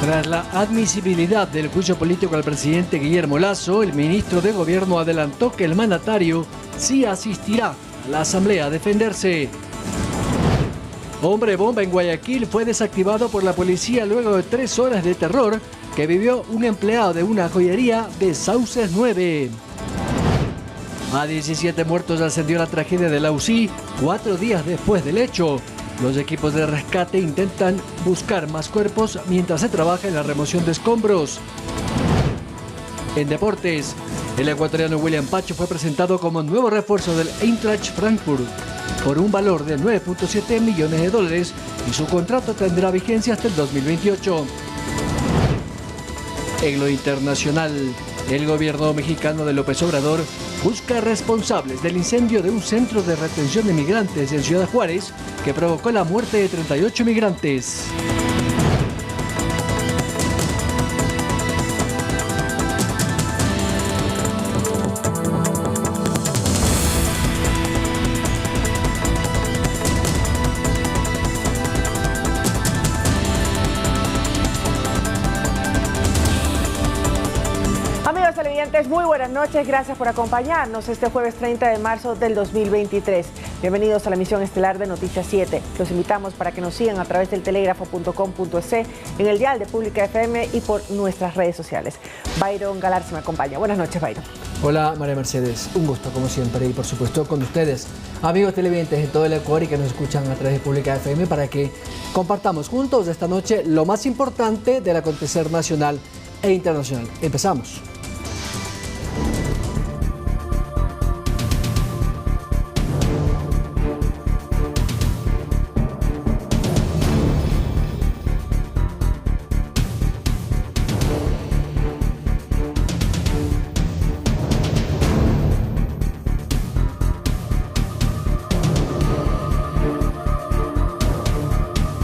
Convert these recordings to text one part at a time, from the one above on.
Tras la admisibilidad del juicio político al presidente Guillermo Lasso, el ministro de Gobierno adelantó que el mandatario sí asistirá a la Asamblea a defenderse. Hombre bomba en Guayaquil fue desactivado por la policía luego de 3 horas de terror que vivió un empleado de una joyería de Sauces 9. A 17 muertos ascendió la tragedia de la UCI 4 días después del hecho. Los equipos de rescate intentan buscar más cuerpos mientras se trabaja en la remoción de escombros. En deportes, el ecuatoriano William Pacho fue presentado como nuevo refuerzo del Eintracht Frankfurt por un valor de $9.7 millones y su contrato tendrá vigencia hasta el 2028. En lo internacional, el gobierno mexicano de López Obrador busca responsables del incendio de un centro de retención de migrantes en Ciudad Juárez que provocó la muerte de 38 migrantes. Muy buenas noches, gracias por acompañarnos este jueves 30 de marzo del 2023. Bienvenidos a la emisión estelar de Noticias 7. Los invitamos para que nos sigan a través del telégrafo.com.es, en el dial de Pública FM y por nuestras redes sociales. Byron Galarza me acompaña. Buenas noches, Byron. Hola, María Mercedes. Un gusto, como siempre, y por supuesto con ustedes, amigos televidentes de todo el Ecuador y que nos escuchan a través de Pública FM, para que compartamos juntos esta noche lo más importante del acontecer nacional e internacional. Empezamos.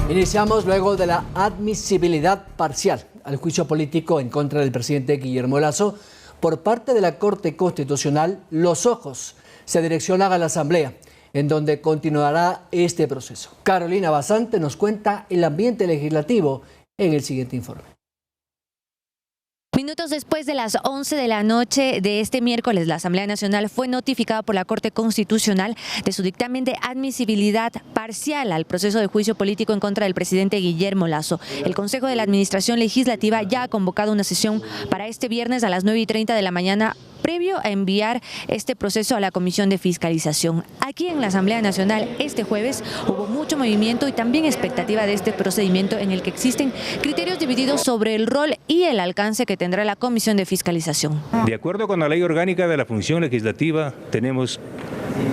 Iniciamos luego de la admisibilidad parcial al juicio político en contra del presidente Guillermo Lasso por parte de la Corte Constitucional. Los ojos se direccionan a la Asamblea, en donde continuará este proceso. Carolina Basante nos cuenta el ambiente legislativo en el siguiente informe. Minutos después de las 11 de la noche de este miércoles, la Asamblea Nacional fue notificada por la Corte Constitucional de su dictamen de admisibilidad parcial al proceso de juicio político en contra del presidente Guillermo Lasso. El Consejo de la Administración Legislativa ya ha convocado una sesión para este viernes a las 9:30 de la mañana, previo a enviar este proceso a la Comisión de Fiscalización. Aquí en la Asamblea Nacional este jueves hubo mucho movimiento y también expectativa de este procedimiento, en el que existen criterios divididos sobre el rol y el alcance que tendrá la Comisión de Fiscalización. De acuerdo con la Ley Orgánica de la Función Legislativa, tenemos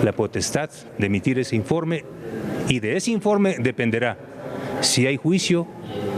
la potestad de emitir ese informe y de ese informe dependerá si hay juicio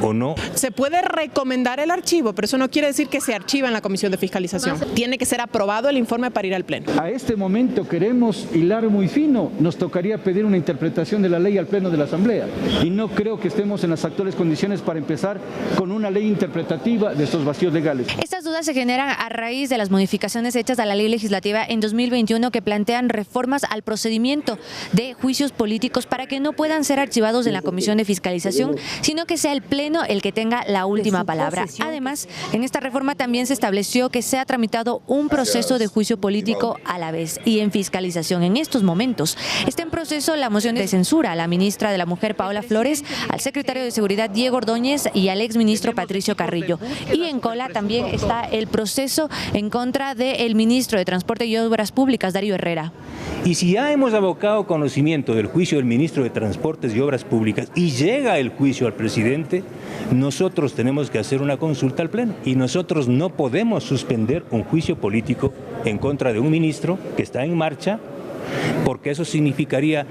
o no. Se puede recomendar el archivo, pero eso no quiere decir que se archiva en la Comisión de Fiscalización. Tiene que ser aprobado el informe para ir al Pleno. A este momento queremos hilar muy fino. Nos tocaría pedir una interpretación de la ley al Pleno de la Asamblea. Y no creo que estemos en las actuales condiciones para empezar con una ley interpretativa de estos vacíos legales. Estas dudas se generan a raíz de las modificaciones hechas a la ley legislativa en 2021 que plantean reformas al procedimiento de juicios políticos para que no puedan ser archivados en la Comisión de Fiscalización, sino que sea el Pleno el que tenga la última palabra. Además, en esta reforma también se estableció que se ha tramitado un proceso de juicio político a la vez. Y en fiscalización, en estos momentos, está en proceso la moción de censura a la ministra de la Mujer, Paola Flores, al secretario de Seguridad, Diego Ordóñez, y al exministro Patricio Carrillo. Y en cola también está el proceso en contra del ministro de Transporte y Obras Públicas, Darío Herrera. Y si ya hemos abocado conocimiento del juicio del ministro de Transportes y Obras Públicas y llega el juicio al presidente, nosotros tenemos que hacer una consulta al Pleno y nosotros no podemos suspender un juicio político en contra de un ministro que está en marcha, porque eso significaría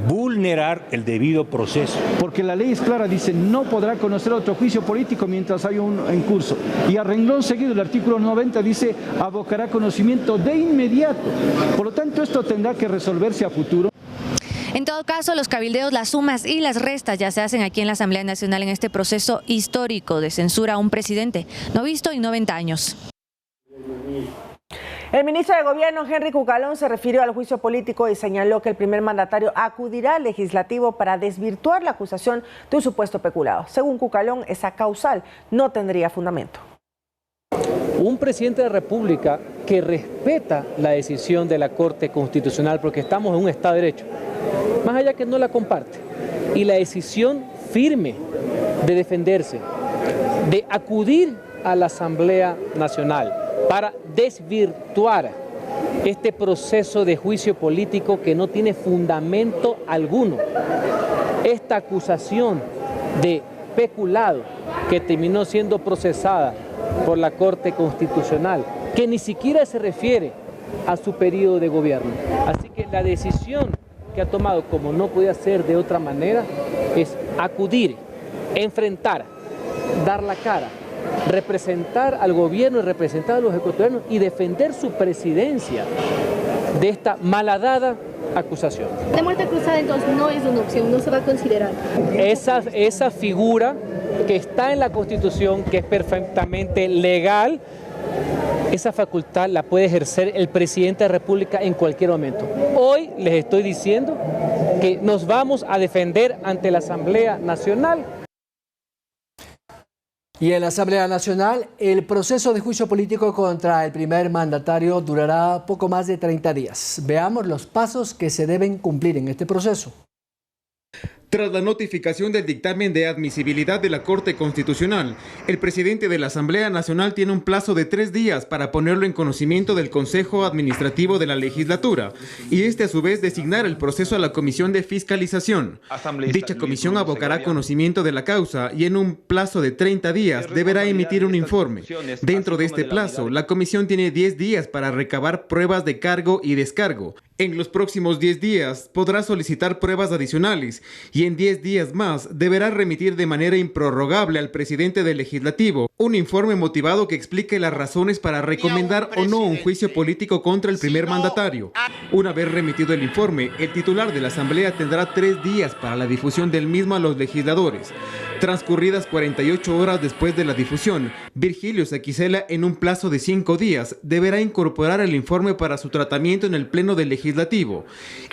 vulnerar el debido proceso. Porque la ley es clara, dice, no podrá conocer otro juicio político mientras haya uno en curso. Y a renglón seguido, el artículo 90 dice, abocará conocimiento de inmediato. Por lo tanto, esto tendrá que resolverse a futuro. En todo caso, los cabildeos, las sumas y las restas ya se hacen aquí en la Asamblea Nacional en este proceso histórico de censura a un presidente no visto en 90 años. El ministro de Gobierno, Henry Cucalón, se refirió al juicio político y señaló que el primer mandatario acudirá al legislativo para desvirtuar la acusación de un supuesto peculado. Según Cucalón, esa causal no tendría fundamento. Un presidente de la República que respeta la decisión de la Corte Constitucional, porque estamos en un Estado de Derecho, más allá que no la comparte, y la decisión firme de defenderse, de acudir a la Asamblea Nacional para desvirtuar este proceso de juicio político que no tiene fundamento alguno. Esta acusación de peculado que terminó siendo procesada por la Corte Constitucional, que ni siquiera se refiere a su periodo de gobierno. Así que la decisión que ha tomado, como no podía ser de otra manera, es acudir, enfrentar, dar la cara, representar al gobierno y representar a los ecuatorianos y defender su presidencia de esta malhadada acusación. La muerte cruzada entonces no es una opción, no se va a considerar. Esa figura que está en la Constitución, que es perfectamente legal, esa facultad la puede ejercer el presidente de la República en cualquier momento. Hoy les estoy diciendo que nos vamos a defender ante la Asamblea Nacional. Y en la Asamblea Nacional, el proceso de juicio político contra el primer mandatario durará poco más de 30 días. Veamos los pasos que se deben cumplir en este proceso. Tras la notificación del dictamen de admisibilidad de la Corte Constitucional, el presidente de la Asamblea Nacional tiene un plazo de 3 días para ponerlo en conocimiento del Consejo Administrativo de la Legislatura y a su vez designar el proceso a la Comisión de Fiscalización. Dicha comisión abocará conocimiento de la causa y en un plazo de 30 días deberá emitir un informe. Dentro de este plazo, la comisión tiene 10 días para recabar pruebas de cargo y descargo. En los próximos 10 días podrá solicitar pruebas adicionales y en 10 días más deberá remitir de manera improrrogable al presidente del Legislativo un informe motivado que explique las razones para recomendar o no un juicio político contra el primer mandatario. Una vez remitido el informe, el titular de la Asamblea tendrá 3 días para la difusión del mismo a los legisladores. Transcurridas 48 horas después de la difusión, Virgilio Saquicela, en un plazo de 5 días, deberá incorporar el informe para su tratamiento en el Pleno del Legislativo.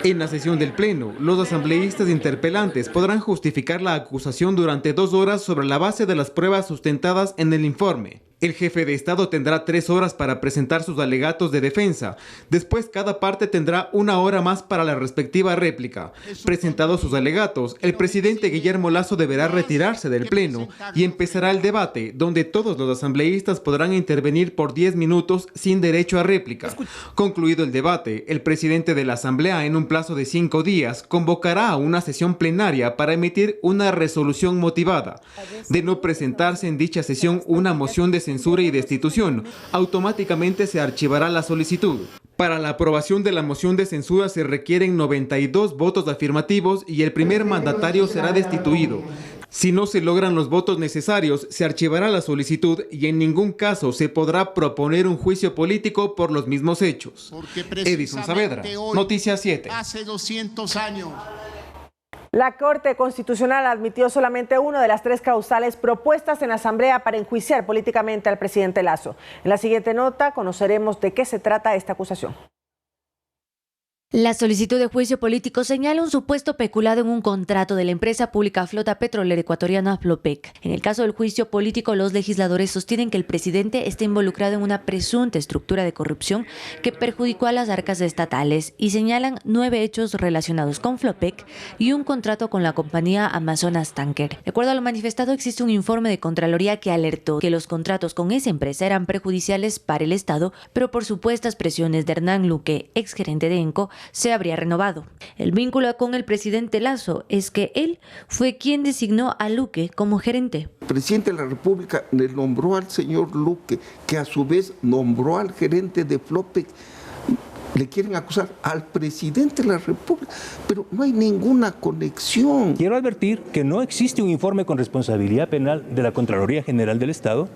En la sesión del Pleno, los asambleístas interpelantes podrán justificar la acusación durante 2 horas sobre la base de las pruebas sustentadas en el informe. El jefe de Estado tendrá 3 horas para presentar sus alegatos de defensa. Después, cada parte tendrá 1 hora más para la respectiva réplica. Presentados sus alegatos, el presidente Guillermo Lasso deberá retirarse del Pleno y empezará el debate, donde todos los asambleístas podrán intervenir por 10 minutos sin derecho a réplica. Concluido el debate, el presidente de la Asamblea, en un plazo de 5 días, convocará a una sesión plenaria para emitir una resolución motivada. De no presentarse en dicha sesión una moción de censura y destitución, automáticamente se archivará la solicitud. Para la aprobación de la moción de censura se requieren 92 votos afirmativos y el primer mandatario será destituido. Si no se logran los votos necesarios, se archivará la solicitud y en ningún caso se podrá proponer un juicio político por los mismos hechos. Edison Saavedra, Noticias 7. Hace 200 años. La Corte Constitucional admitió solamente una de las 3 causales propuestas en la Asamblea para enjuiciar políticamente al presidente Lasso. En la siguiente nota conoceremos de qué se trata esta acusación. La solicitud de juicio político señala un supuesto peculado en un contrato de la empresa pública Flota Petrolera Ecuatoriana Flopec. En el caso del juicio político, los legisladores sostienen que el presidente está involucrado en una presunta estructura de corrupción que perjudicó a las arcas estatales y señalan 9 hechos relacionados con Flopec y un contrato con la compañía Amazonas Tanker. De acuerdo a lo manifestado, existe un informe de Contraloría que alertó que los contratos con esa empresa eran perjudiciales para el Estado, pero por supuestas presiones de Hernán Luque, exgerente de ENCO, se habría renovado. El vínculo con el presidente Lasso es que él fue quien designó a Luque como gerente. El presidente de la República le nombró al señor Luque, que a su vez nombró al gerente de Flopec. Le quieren acusar al presidente de la República, pero no hay ninguna conexión. Quiero advertir que no existe un informe con responsabilidad penal de la Contraloría General del Estado.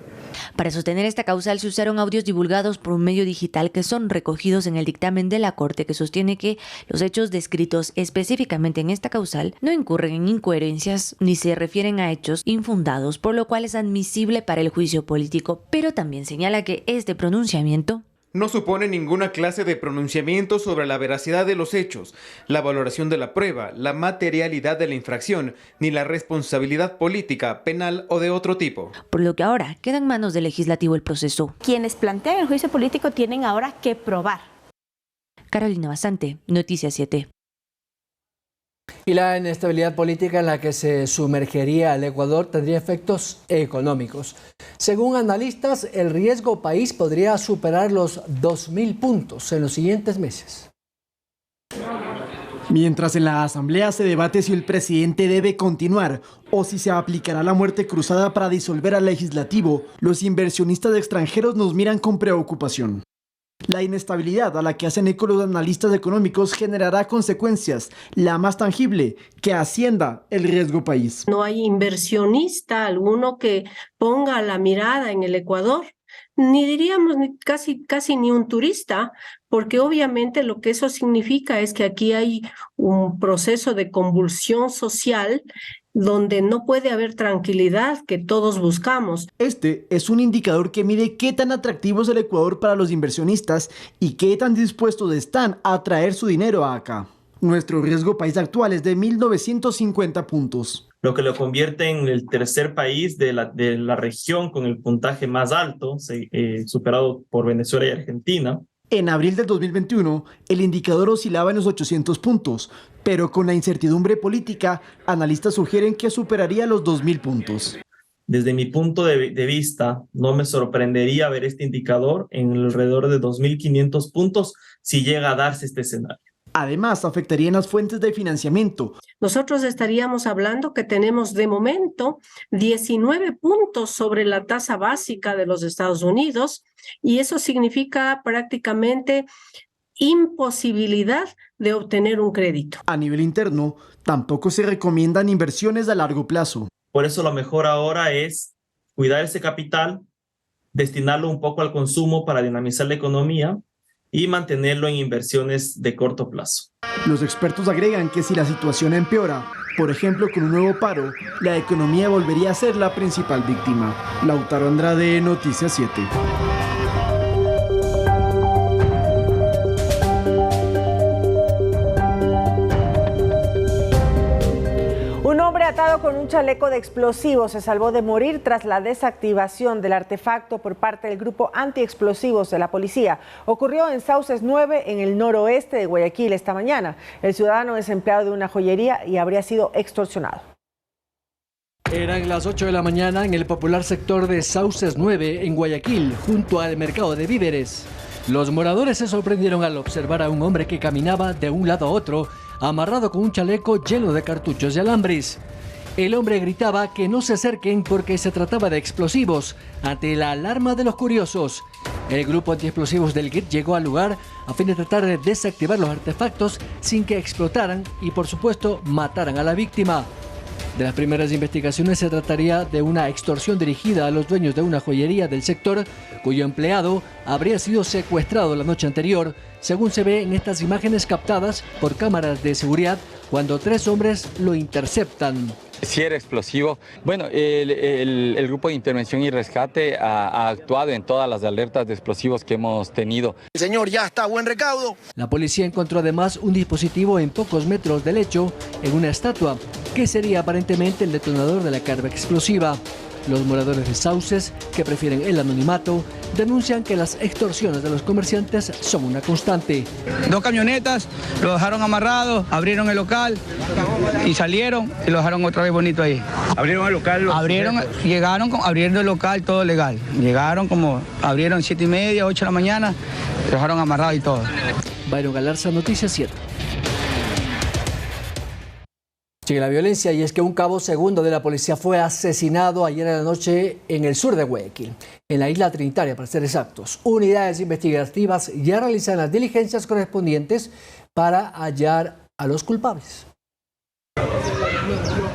Para sostener esta causal se usaron audios divulgados por un medio digital que son recogidos en el dictamen de la Corte, que sostiene que los hechos descritos específicamente en esta causal no incurren en incoherencias ni se refieren a hechos infundados, por lo cual es admisible para el juicio político, pero también señala que este pronunciamiento no supone ninguna clase de pronunciamiento sobre la veracidad de los hechos, la valoración de la prueba, la materialidad de la infracción, ni la responsabilidad política, penal o de otro tipo. Por lo que ahora queda en manos del legislativo el proceso. Quienes plantean el juicio político tienen ahora que probar. Carolina Basante, Noticias 7. Y la inestabilidad política en la que se sumergería el Ecuador tendría efectos económicos. Según analistas, el riesgo país podría superar los 2.000 puntos en los siguientes meses. Mientras en la Asamblea se debate si el presidente debe continuar o si se aplicará la muerte cruzada para disolver al legislativo, los inversionistas extranjeros nos miran con preocupación. La inestabilidad a la que hacen eco los analistas económicos generará consecuencias, la más tangible, que ascienda el riesgo país. No hay inversionista alguno que ponga la mirada en el Ecuador, ni diríamos casi ni un turista, porque obviamente lo que eso significa es que aquí hay un proceso de convulsión social donde no puede haber tranquilidad que todos buscamos. Este es un indicador que mide qué tan atractivo es el Ecuador para los inversionistas y qué tan dispuestos están a traer su dinero acá. Nuestro riesgo país actual es de 1.950 puntos. Lo que lo convierte en el tercer país de la región con el puntaje más alto, superado por Venezuela y Argentina. En abril del 2021, el indicador oscilaba en los 800 puntos, pero con la incertidumbre política, analistas sugieren que superaría los 2.000 puntos. Desde mi punto de vista, no me sorprendería ver este indicador en alrededor de 2.500 puntos si llega a darse este escenario. Además, afectarían las fuentes de financiamiento. Nosotros estaríamos hablando que tenemos de momento 19 puntos sobre la tasa básica de los Estados Unidos y eso significa prácticamente imposibilidad de obtener un crédito. A nivel interno, tampoco se recomiendan inversiones a largo plazo. Por eso lo mejor ahora es cuidar ese capital, destinarlo un poco al consumo para dinamizar la economía y mantenerlo en inversiones de corto plazo. Los expertos agregan que si la situación empeora, por ejemplo con un nuevo paro, la economía volvería a ser la principal víctima. Lautaro Andrade, Noticias 7. Un hombre atado con un chaleco de explosivos se salvó de morir tras la desactivación del artefacto por parte del grupo antiexplosivos de la policía. Ocurrió en Sauces 9, en el noroeste de Guayaquil, esta mañana. El ciudadano es empleado de una joyería y habría sido extorsionado. Eran las 8 de la mañana en el popular sector de Sauces 9, en Guayaquil, junto al mercado de víveres. Los moradores se sorprendieron al observar a un hombre que caminaba de un lado a otro, amarrado con un chaleco lleno de cartuchos y alambres. El hombre gritaba que no se acerquen porque se trataba de explosivos, ante la alarma de los curiosos. El grupo antiexplosivos del GIT llegó al lugar a fin de tratar de desactivar los artefactos sin que explotaran y, por supuesto, mataran a la víctima. De las primeras investigaciones se trataría de una extorsión dirigida a los dueños de una joyería del sector, cuyo empleado habría sido secuestrado la noche anterior, según se ve en estas imágenes captadas por cámaras de seguridad cuando 3 hombres lo interceptan. Sí era explosivo. Bueno, el grupo de intervención y rescate ha actuado en todas las alertas de explosivos que hemos tenido. El señor ya está a buen recaudo. La policía encontró además un dispositivo en pocos metros del hecho, en una estatua, que sería aparentemente el detonador de la carga explosiva. Los moradores de Sauces, que prefieren el anonimato, denuncian que las extorsiones de los comerciantes son una constante. 2 camionetas, lo dejaron amarrado, abrieron el local y salieron y lo dejaron otra vez bonito ahí. ¿Abrieron el local? Llegaron abriendo el local todo legal. Llegaron abrieron 7:30, 8 de la mañana, lo dejaron amarrado y todo. Byron Galarza, Noticias 7. Sigue la violencia y es que un cabo segundo de la policía fue asesinado ayer en la noche en el sur de Guayaquil, en la isla Trinitaria para ser exactos. Unidades investigativas ya realizan las diligencias correspondientes para hallar a los culpables.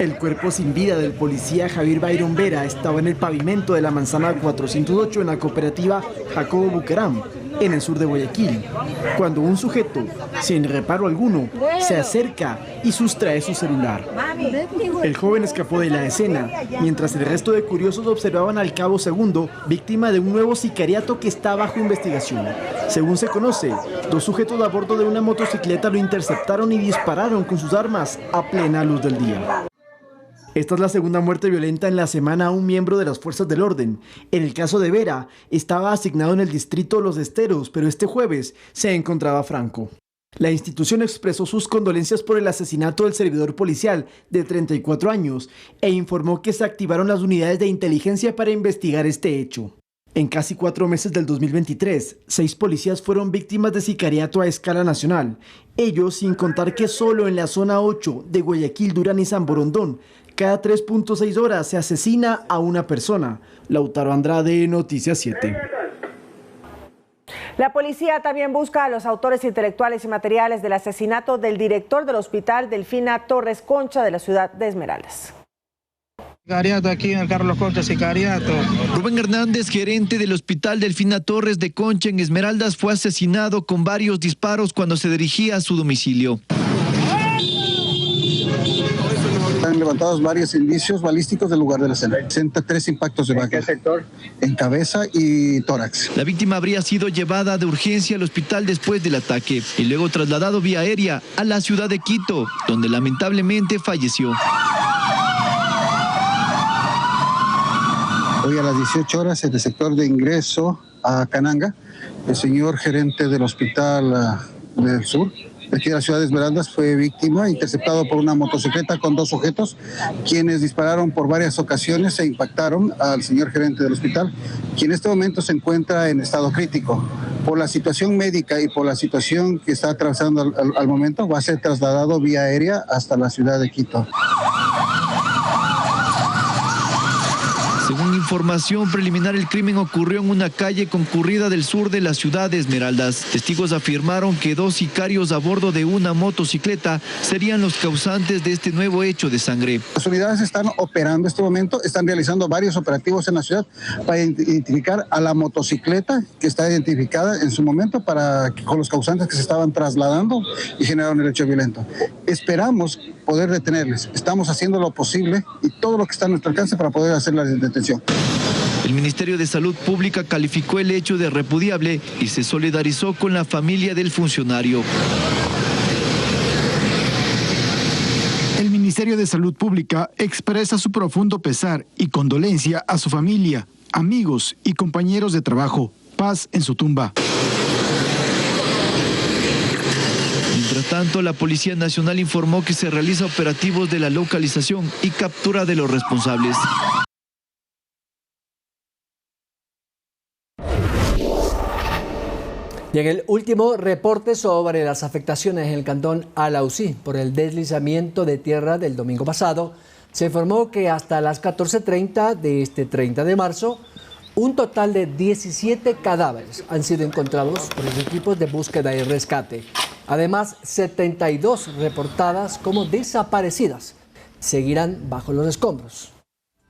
El cuerpo sin vida del policía Javier Byron Vera estaba en el pavimento de la manzana 408 en la cooperativa Jacobo Bucaram, en el sur de Guayaquil, cuando un sujeto sin reparo alguno, se acerca y sustrae su celular. El joven escapó de la escena, mientras el resto de curiosos observaban al cabo segundo, víctima de un nuevo sicariato que está bajo investigación. Según se conoce, 2 sujetos a bordo de una motocicleta lo interceptaron y dispararon con sus armas a plena luz del día. Esta es la segunda muerte violenta en la semana a un miembro de las fuerzas del orden. En el caso de Vera, estaba asignado en el distrito Los Esteros, pero este jueves se encontraba franco. La institución expresó sus condolencias por el asesinato del servidor policial de 34 años e informó que se activaron las unidades de inteligencia para investigar este hecho. En casi 4 meses del 2023, 6 policías fueron víctimas de sicariato a escala nacional. Ellos sin contar que solo en la zona 8 de Guayaquil, Durán y San Borondón, cada 3.6 horas se asesina a una persona. Lautaro Andrade, Noticias 7. La policía también busca a los autores intelectuales y materiales del asesinato del director del hospital Delfina Torres Concha de la ciudad de Esmeraldas. Sicariato aquí en el Carlos Concha, sicariato. Rubén Hernández, gerente del Hospital Delfina Torres de Concha en Esmeraldas, fue asesinado con varios disparos cuando se dirigía a su domicilio. Han levantado varios indicios balísticos del lugar de la escena. 3 impactos de bala. ¿En qué sector? En cabeza y tórax. La víctima habría sido llevada de urgencia al hospital después del ataque y luego trasladado vía aérea a la ciudad de Quito, donde lamentablemente falleció. Hoy a las 18 horas en el sector de ingreso a Cananga, el señor gerente del Hospital del Sur, de aquí de la ciudad de Esmeraldas, fue víctima, interceptado por una motocicleta con 2 sujetos, quienes dispararon por varias ocasiones e impactaron al señor gerente del hospital, quien en este momento se encuentra en estado crítico. Por la situación médica y por la situación que está atravesando al momento, va a ser trasladado vía aérea hasta la ciudad de Quito. Según información preliminar, el crimen ocurrió en una calle concurrida del sur de la ciudad de Esmeraldas. Testigos afirmaron que 2 sicarios a bordo de una motocicleta serían los causantes de este nuevo hecho de sangre. Las unidades están operando en este momento, están realizando varios operativos en la ciudad para identificar a la motocicleta que está identificada en su momento con los causantes que se estaban trasladando y generaron el hecho violento. Esperamos poder detenerles. Estamos haciendo lo posible y todo lo que está a nuestro alcance para poder hacer la detención. El Ministerio de Salud Pública calificó el hecho de repudiable y se solidarizó con la familia del funcionario. El Ministerio de Salud Pública expresa su profundo pesar y condolencia a su familia, amigos y compañeros de trabajo. Paz en su tumba. Mientras tanto, la Policía Nacional informó que se realiza operativos de la localización y captura de los responsables. Y en el último reporte sobre las afectaciones en el cantón Alausí por el deslizamiento de tierra del domingo pasado, se informó que hasta las 14:30 de este 30 de marzo, un total de 17 cadáveres han sido encontrados por los equipos de búsqueda y rescate. Además, 72 reportadas como desaparecidas seguirán bajo los escombros,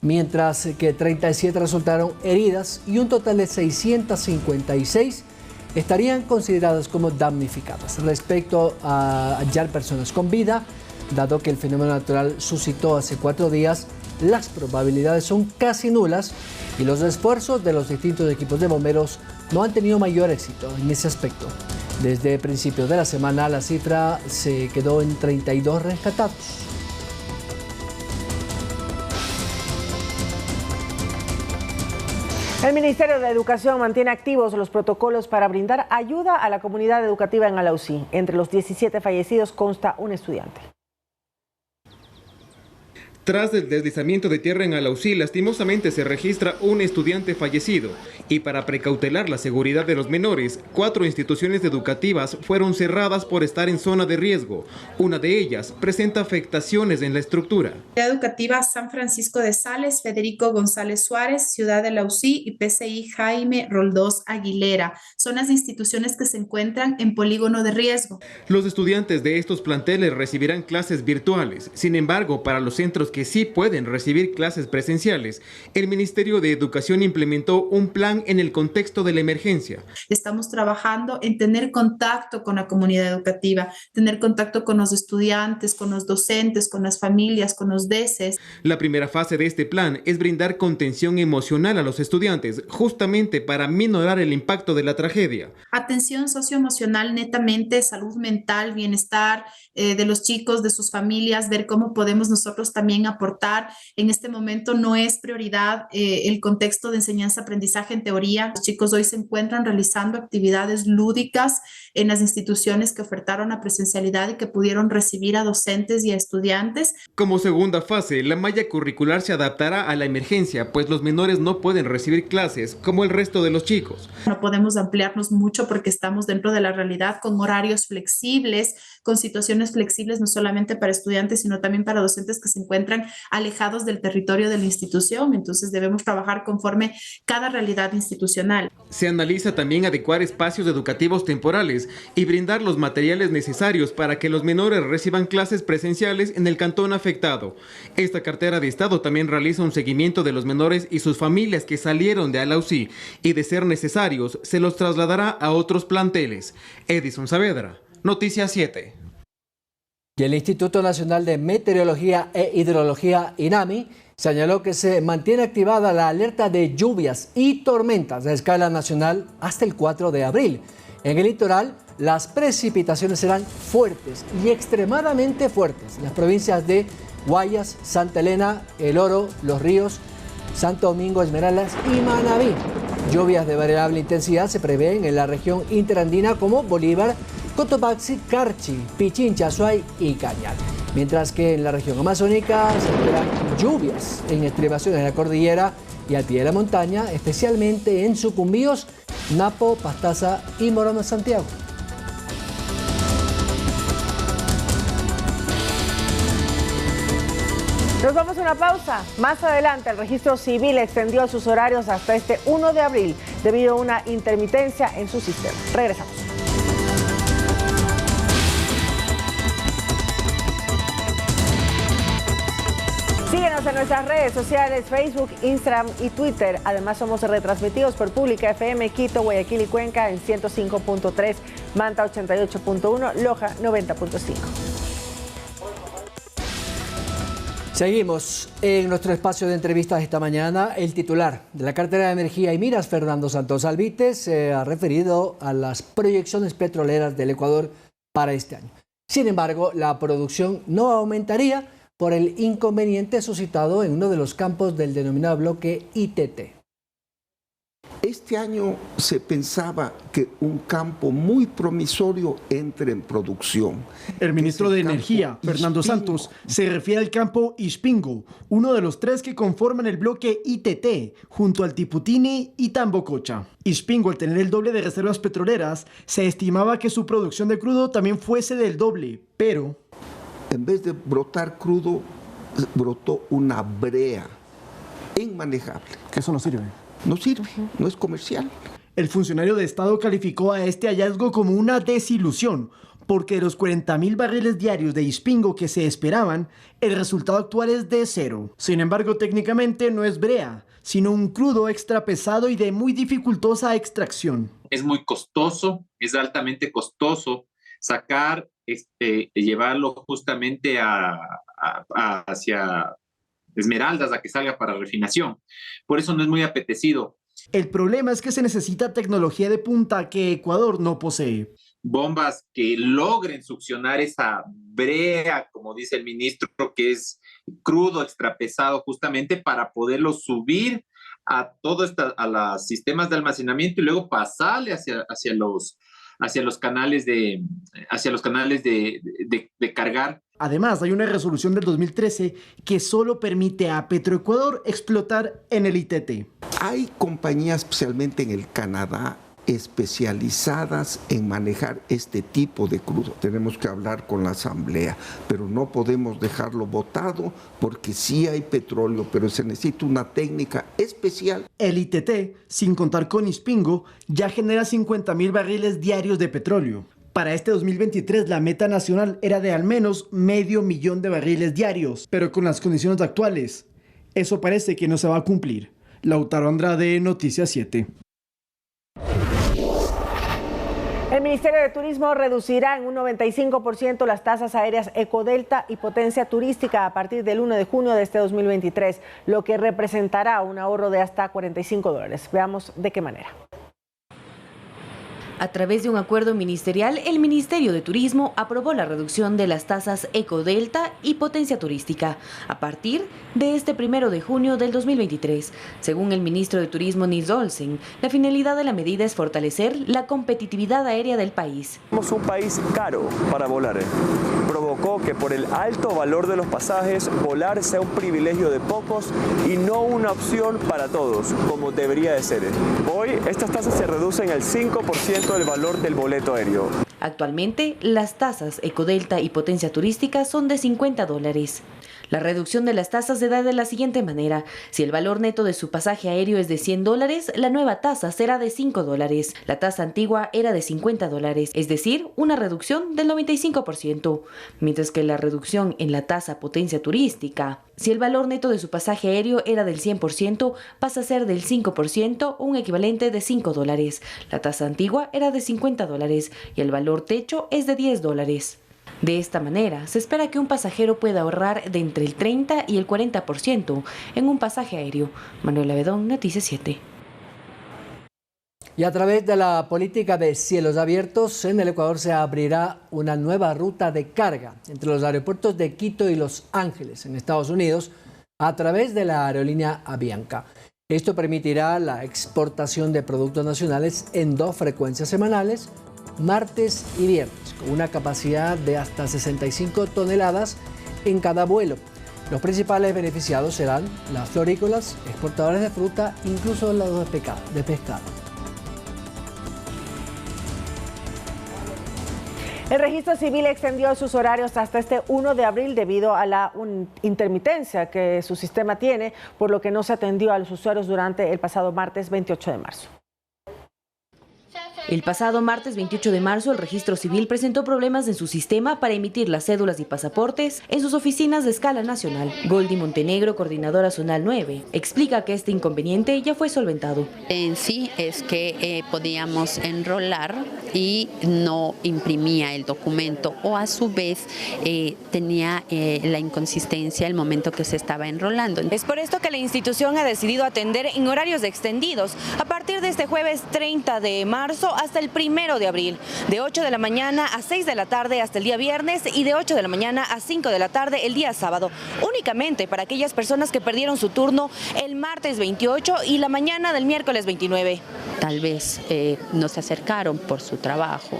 mientras que 37 resultaron heridas y un total de 656 estarían consideradas como damnificadas. Respecto a hallar personas con vida, dado que el fenómeno natural suscitó hace 4 días, las probabilidades son casi nulas y los esfuerzos de los distintos equipos de bomberos no han tenido mayor éxito en ese aspecto. Desde principios de la semana la cifra se quedó en 32 rescatados. El Ministerio de Educación mantiene activos los protocolos para brindar ayuda a la comunidad educativa en Alausí. Entre los 17 fallecidos consta un estudiante. Tras el deslizamiento de tierra en Alausí, lastimosamente se registra un estudiante fallecido. Y para precautelar la seguridad de los menores, 4 instituciones educativas fueron cerradas por estar en zona de riesgo. Una de ellas presenta afectaciones en la estructura. Educativa San Francisco de Sales, Federico González Suárez, Ciudad de Alausí y PCI Jaime Roldós Aguilera. Son las instituciones que se encuentran en polígono de riesgo. Los estudiantes de estos planteles recibirán clases virtuales. Sin embargo, para los centros los que sí pueden recibir clases presenciales, el Ministerio de Educación implementó un plan en el contexto de la emergencia. Estamos trabajando en tener contacto con la comunidad educativa, tener contacto con los estudiantes, con los docentes, con las familias, con los DECES. La primera fase de este plan es brindar contención emocional a los estudiantes, justamente para minorar el impacto de la tragedia. Atención socioemocional netamente, salud mental, bienestar de los chicos, de sus familias, ver cómo podemos nosotros también aportar. En este momento no es prioridad el contexto de enseñanza-aprendizaje en teoría. Los chicos hoy se encuentran realizando actividades lúdicas en las instituciones que ofertaron la presencialidad y que pudieron recibir a docentes y a estudiantes. Como segunda fase, la malla curricular se adaptará a la emergencia, pues los menores no pueden recibir clases como el resto de los chicos. No podemos ampliarnos mucho porque estamos dentro de la realidad con horarios flexibles, con situaciones flexibles no solamente para estudiantes, sino también para docentes que se encuentran alejados del territorio de la institución. Entonces debemos trabajar conforme cada realidad institucional. Se analiza también adecuar espacios educativos temporales y brindar los materiales necesarios para que los menores reciban clases presenciales en el cantón afectado. Esta cartera de Estado también realiza un seguimiento de los menores y sus familias que salieron de Alausí y, de ser necesarios, se los trasladará a otros planteles. Edison Saavedra, Noticias 7. Y el Instituto Nacional de Meteorología e Hidrología, INAMI, señaló que se mantiene activada la alerta de lluvias y tormentas a escala nacional hasta el 4 de abril. En el litoral, las precipitaciones serán fuertes y extremadamente fuertes en las provincias de Guayas, Santa Elena, El Oro, Los Ríos, Santo Domingo, Esmeraldas y Manabí. Lluvias de variable intensidad se prevén en la región interandina como Bolívar, Cotopaxi, Carchi, Pichincha, Azuay y Cañar. Mientras que en la región amazónica se esperan lluvias en estribaciones de la cordillera y al pie de la montaña, especialmente en Sucumbíos, Napo, Pastaza y Morón de Santiago. Nos vamos a una pausa. Más adelante, el registro civil extendió sus horarios hasta este 1 de abril debido a una intermitencia en su sistema. Regresamos. Síguenos en nuestras redes sociales, Facebook, Instagram y Twitter. Además, somos retransmitidos por Pública FM, Quito, Guayaquil y Cuenca en 105.3, Manta 88.1, Loja 90.5. Seguimos en nuestro espacio de entrevistas esta mañana. El titular de la cartera de Energía y Minas, Fernando Santos Alvite, se ha referido a las proyecciones petroleras del Ecuador para este año. Sin embargo, la producción no aumentaría por el inconveniente suscitado en uno de los campos del denominado bloque ITT. Este año se pensaba que un campo muy promisorio entre en producción. El ministro de Energía, Fernando Santos, se refiere al campo Ispingo, uno de los 3 que conforman el bloque ITT, junto al Tiputini y Tambococha. Ispingo, al tener el doble de reservas petroleras, se estimaba que su producción de crudo también fuese del doble, pero en vez de brotar crudo, brotó una brea inmanejable. Que eso no sirve. No sirve, no es comercial. El funcionario de Estado calificó a este hallazgo como una desilusión, porque de los 40.000 barriles diarios de Ispingo que se esperaban, el resultado actual es de 0. Sin embargo, técnicamente no es brea, sino un crudo extra pesado y de muy dificultosa extracción. Es muy costoso, es altamente costoso sacar, llevarlo justamente hacia Esmeraldas a que salga para refinación. Por eso no es muy apetecido. El problema es que se necesita tecnología de punta que Ecuador no posee. Bombas que logren succionar esa brea, como dice el ministro, que es crudo, extrapesado, justamente para poderlo subir a a los sistemas de almacenamiento y luego pasarle hacia los canales de cargar. Además, hay una resolución del 2013 que solo permite a Petroecuador explotar en el ITT. Hay compañías, especialmente en el Canadá, especializadas en manejar este tipo de crudo. Tenemos que hablar con la Asamblea, pero no podemos dejarlo botado porque sí hay petróleo, pero se necesita una técnica especial. El ITT, sin contar con Ispingo, ya genera 50.000 barriles diarios de petróleo. Para este 2023 la meta nacional era de al menos 500,000 de barriles diarios, pero con las condiciones actuales, eso parece que no se va a cumplir. Lautaro Andrade, Noticias 7. El Ministerio de Turismo reducirá en un 95% las tasas aéreas Ecodelta y Potencia Turística a partir del 1 de junio de este 2023, lo que representará un ahorro de hasta $45. Veamos de qué manera. A través de un acuerdo ministerial, el Ministerio de Turismo aprobó la reducción de las tasas Ecodelta y Potencia Turística a partir de este 1 de junio del 2023. Según el ministro de Turismo Nils Olsen, la finalidad de la medida es fortalecer la competitividad aérea del país. Somos un país caro para volar. Provocó que por el alto valor de los pasajes, volar sea un privilegio de pocos y no una opción para todos, como debería de ser. Hoy, estas tasas se reducen al 5% del valor del boleto aéreo. Actualmente, las tasas Ecodelta y Potencia Turística son de $50. La reducción de las tasas se da de la siguiente manera. Si el valor neto de su pasaje aéreo es de $100, la nueva tasa será de $5. La tasa antigua era de $50, es decir, una reducción del 95%. Mientras que la reducción en la tasa Potencia Turística, si el valor neto de su pasaje aéreo era del 100%, pasa a ser del 5%, un equivalente de $5. La tasa antigua era de $50 y el valor techo es de $10. De esta manera, se espera que un pasajero pueda ahorrar de entre el 30 y el 40% en un pasaje aéreo. Manuela Bedón, Noticias 7. Y a través de la política de cielos abiertos, en el Ecuador se abrirá una nueva ruta de carga entre los aeropuertos de Quito y Los Ángeles, en Estados Unidos, a través de la aerolínea Avianca. Esto permitirá la exportación de productos nacionales en 2 frecuencias semanales, martes y viernes, con una capacidad de hasta 65 toneladas en cada vuelo. Los principales beneficiados serán las florícolas, exportadores de fruta, incluso los de pescado. El Registro Civil extendió sus horarios hasta este 1 de abril debido a la intermitencia que su sistema tiene, por lo que no se atendió a los usuarios durante el pasado martes 28 de marzo. El pasado martes 28 de marzo, el Registro Civil presentó problemas en su sistema para emitir las cédulas y pasaportes en sus oficinas de escala nacional. Goldi Montenegro, coordinadora zonal 9, explica que este inconveniente ya fue solventado. En sí es que podíamos enrolar y no imprimía el documento, o a su vez tenía la inconsistencia el momento que se estaba enrolando. Es por esto que la institución ha decidido atender en horarios extendidos a partir de este jueves 30 de marzo hasta el 1 de abril, de 8 de la mañana a 6 de la tarde hasta el día viernes y de 8 de la mañana a 5 de la tarde el día sábado, únicamente para aquellas personas que perdieron su turno el martes 28 y la mañana del miércoles 29. Tal vez no se acercaron por su trabajo,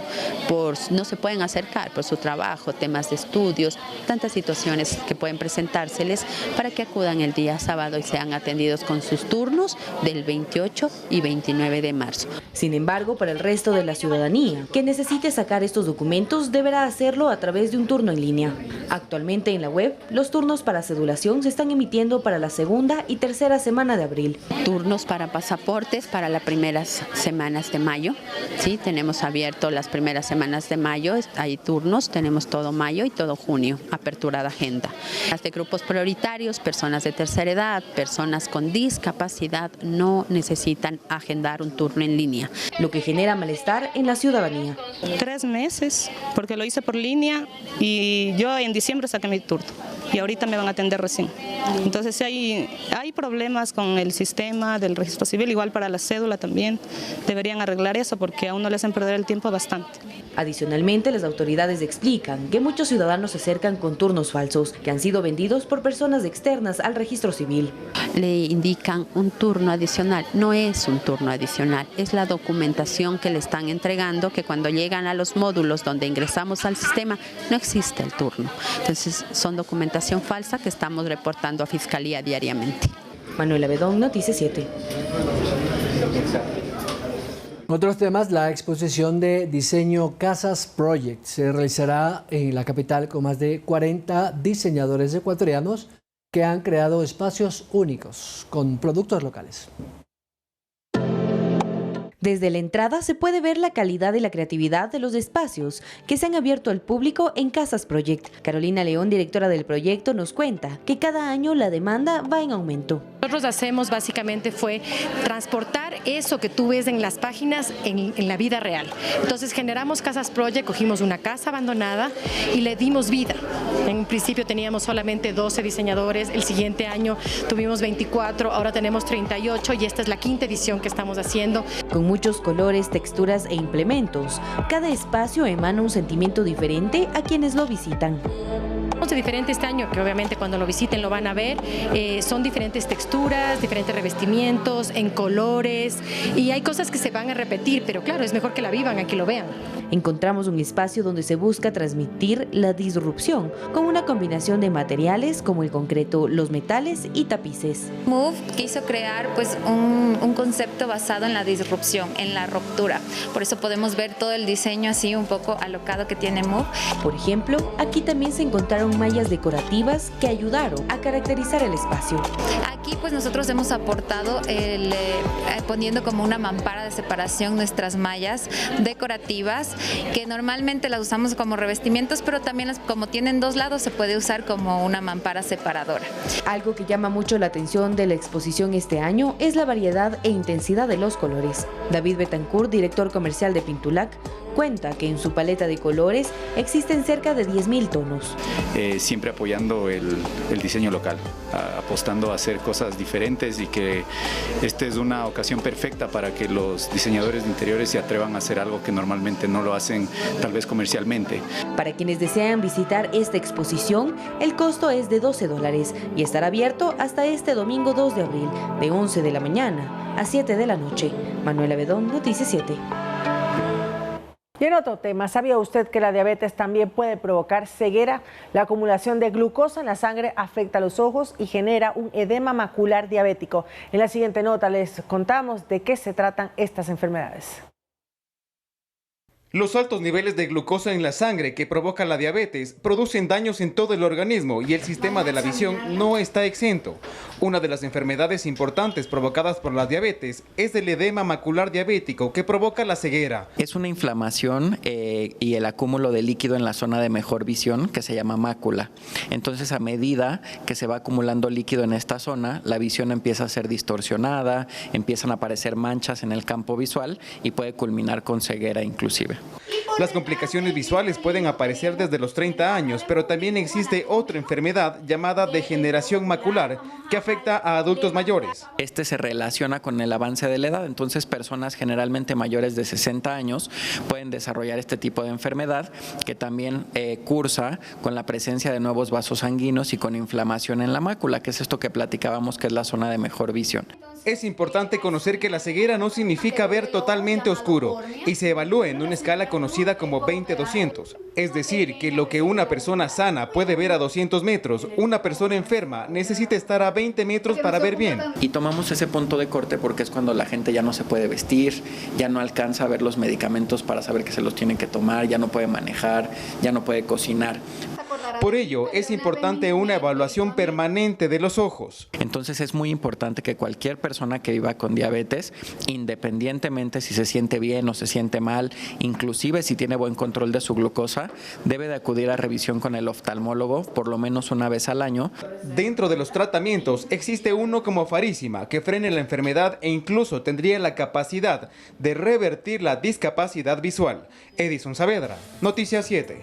no se pueden acercar por su trabajo, temas de estudios, tantas situaciones que pueden presentárseles para que acudan el día sábado y sean atendidos con sus turnos del 28 y 29 de marzo. Sin embargo, para el resto de la ciudadanía que necesite sacar estos documentos deberá hacerlo a través de un turno en línea. Actualmente en la web, los turnos para cedulación se están emitiendo para la segunda y tercera semana de abril. Turnos para pasaportes para las primeras semanas de mayo. Sí, tenemos abierto las primeras semanas de mayo, hay turnos, tenemos todo mayo y todo junio, apertura de agenda. Las de grupos prioritarios, personas de tercera edad, personas con discapacidad no necesitan agendar un turno en línea, lo que genera malestar en la ciudadanía. 3 meses, porque lo hice por línea y yo en diciembre saqué mi turno y ahorita me van a atender recién. Entonces hay problemas con el sistema del registro civil, igual para la cédula también. Deberían arreglar eso porque a uno le hacen perder el tiempo bastante. Adicionalmente, las autoridades explican que muchos ciudadanos se acercan con turnos falsos que han sido vendidos por personas externas al registro civil. Le indican un turno adicional, no es un turno adicional, es la documentación que le están entregando, que cuando llegan a los módulos donde ingresamos al sistema no existe el turno. Entonces son documentación falsa que estamos reportando a Fiscalía diariamente. Manuela Bedón, Noticias 7. Otros temas, la exposición de diseño Casas Project se realizará en la capital con más de 40 diseñadores ecuatorianos que han creado espacios únicos con productos locales. Desde la entrada se puede ver la calidad y la creatividad de los espacios que se han abierto al público en Casas Project. Carolina León, directora del proyecto, nos cuenta que cada año la demanda va en aumento. Nosotros hacemos básicamente fue transportar eso que tú ves en las páginas en la vida real. Entonces generamos Casas Project, cogimos una casa abandonada y le dimos vida. En un principio teníamos solamente 12 diseñadores, el siguiente año tuvimos 24, ahora tenemos 38 y esta es la 5ª edición que estamos haciendo. Con muchos colores, texturas e implementos, cada espacio emana un sentimiento diferente a quienes lo visitan. De diferente este año, que obviamente cuando lo visiten lo van a ver, son diferentes texturas, diferentes revestimientos, en colores, y hay cosas que se van a repetir, pero claro, es mejor que la vivan a que lo vean. Encontramos un espacio donde se busca transmitir la disrupción con una combinación de materiales como el concreto, los metales y tapices. Move quiso crear pues un concepto basado en la disrupción, en la ruptura. Por eso podemos ver todo el diseño así un poco alocado que tiene Move. Por ejemplo, aquí también se encontraron mallas decorativas que ayudaron a caracterizar el espacio. Aquí pues nosotros hemos aportado poniendo como una mampara de separación nuestras mallas decorativas que normalmente las usamos como revestimientos, pero también como tienen 2 lados se puede usar como una mampara separadora. Algo que llama mucho la atención de la exposición este año es la variedad e intensidad de los colores. David Betancourt, director comercial de Pintulac, cuenta que en su paleta de colores existen cerca de 10.000 tonos. Siempre apoyando el diseño local, apostando a hacer cosas diferentes y que esta es una ocasión perfecta para que los diseñadores de interiores se atrevan a hacer algo que normalmente no lo hacen tal vez comercialmente. Para quienes desean visitar esta exposición, el costo es de $12 y estará abierto hasta este domingo 2 de abril, de 11 de la mañana a 7 de la noche. Manuela Bedón, Noticias 7. Y en otro tema, ¿sabía usted que la diabetes también puede provocar ceguera? La acumulación de glucosa en la sangre afecta a los ojos y genera un edema macular diabético. En la siguiente nota les contamos de qué se tratan estas enfermedades. Los altos niveles de glucosa en la sangre que provoca la diabetes producen daños en todo el organismo y el sistema de la visión no está exento. Una de las enfermedades importantes provocadas por la diabetes es el edema macular diabético que provoca la ceguera. Es una inflamación y el acúmulo de líquido en la zona de mejor visión que se llama mácula. Entonces, a medida que se va acumulando líquido en esta zona, la visión empieza a ser distorsionada, empiezan a aparecer manchas en el campo visual y puede culminar con ceguera inclusive. Las complicaciones visuales pueden aparecer desde los 30 años, pero también existe otra enfermedad llamada degeneración macular que afecta a adultos mayores. Este se relaciona con el avance de la edad, entonces personas generalmente mayores de 60 años pueden desarrollar este tipo de enfermedad que también cursa con la presencia de nuevos vasos sanguíneos y con inflamación en la mácula, que es esto que platicábamos que es la zona de mejor visión. Es importante conocer que la ceguera no significa ver totalmente oscuro y se evalúa en una escala conocida como 20-200. Es decir, que lo que una persona sana puede ver a 200 metros, una persona enferma necesita estar a 20 metros para ver bien. Y tomamos ese punto de corte porque es cuando la gente ya no se puede vestir, ya no alcanza a ver los medicamentos para saber que se los tienen que tomar, ya no puede manejar, ya no puede cocinar. Por ello, es importante una evaluación permanente de los ojos. Entonces es muy importante que cualquier persona que viva con diabetes, independientemente si se siente bien o se siente mal, inclusive si tiene buen control de su glucosa, debe de acudir a revisión con el oftalmólogo por lo menos una vez al año. Dentro de los tratamientos existe uno como farísima que frene la enfermedad e incluso tendría la capacidad de revertir la discapacidad visual. Edison Saavedra, Noticias 7.